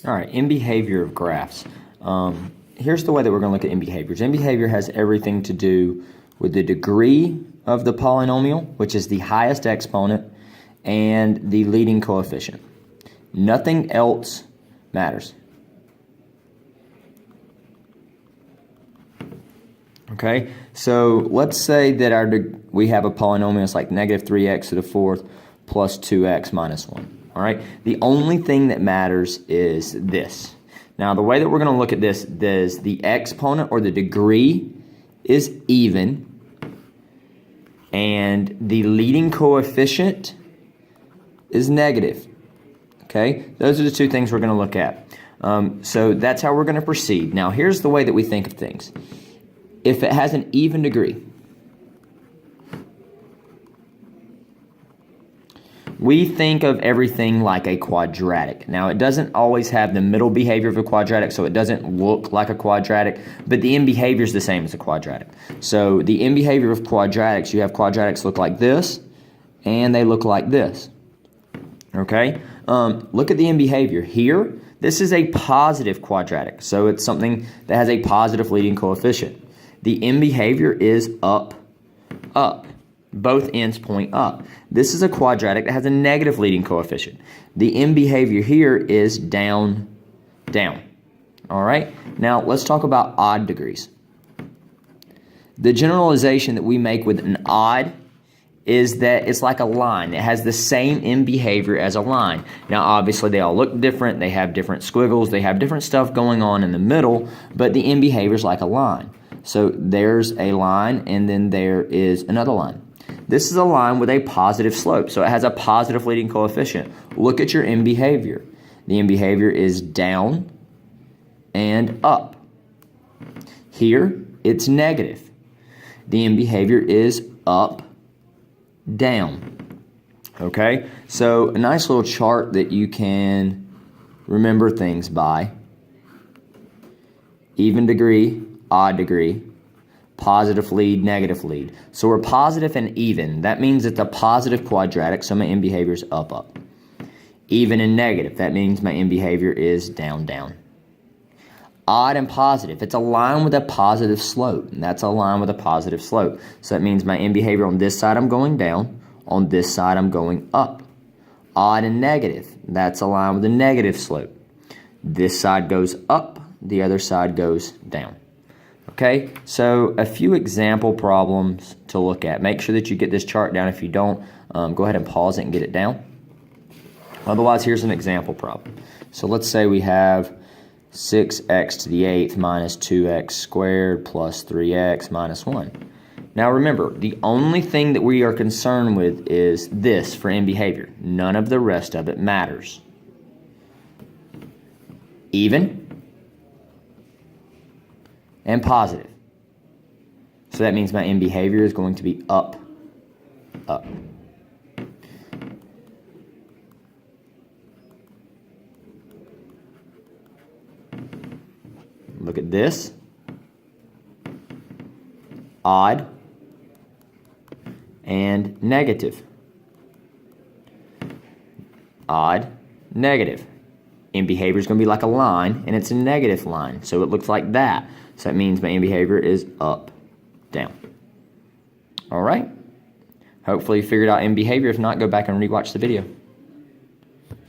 All right, in behavior of graphs. Here's the way that we're going to look at in behaviors. In behavior has everything to do with the degree of the polynomial, which is the highest exponent, and the leading coefficient. Nothing else matters. Okay, so let's say that we have a polynomial that's like negative 3x to the fourth plus 2x minus 1. All right, the only thing that matters is this. Now, the way that we're going to look at this is the exponent or the degree is even, and the leading coefficient is negative. Okay, those are the two things we're going to look at. So that's how we're going to proceed. Now, here's the way that we think of things. If it has an even degree, we think of everything like a quadratic. Now, it doesn't always have the middle behavior of a quadratic, so it doesn't look like a quadratic, but the end behavior is the same as a quadratic. So the end behavior of quadratics, you have quadratics look like this, and they look like this. Okay? Look at the end behavior. Here, this is a positive quadratic, so it's something that has a positive leading coefficient. The end behavior is up, up. Both ends point up. This is a quadratic that has a negative leading coefficient. The end behavior here is down, down. All right? Now, let's talk about odd degrees. The generalization that we make with an odd is that it's like a line. It has the same end behavior as a line. Now, obviously, they all look different. They have different squiggles. They have different stuff going on in the middle, but the end behavior is like a line. So there's a line, and then there is another line. This is a line with a positive slope, so it has a positive leading coefficient. Look at your end behavior. The end behavior is down and up. Here, it's negative. The end behavior is up, down. Okay, so a nice little chart that you can remember things by. Even degree, odd degree, positive lead, negative lead. So we're positive and even. That means it's a positive quadratic, so my end behavior is up, up. Even and negative. That means my end behavior is down, down. Odd and positive. It's a line with a positive slope, and that's a line with a positive slope. So that means my end behavior on this side I'm going down, on this side I'm going up. Odd and negative. That's a line with a negative slope. This side goes up, the other side goes down. Okay, so a few example problems to look at. Make sure that you get this chart down. If you don't, go ahead and pause it and get it down. Otherwise, here's an example problem. So let's say we have 6x to the 8th minus 2x squared plus 3x minus 1. Now remember, the only thing that we are concerned with is this for end behavior. None of the rest of it matters. Even and positive. So that means my end behavior is going to be up, up. Look at this. Odd and negative. Odd, negative. End behavior is going to be like a line, and it's a negative line, so it looks like that. So that means my end behavior is up, down. All right. Hopefully you figured out end behavior. If not, go back and rewatch the video.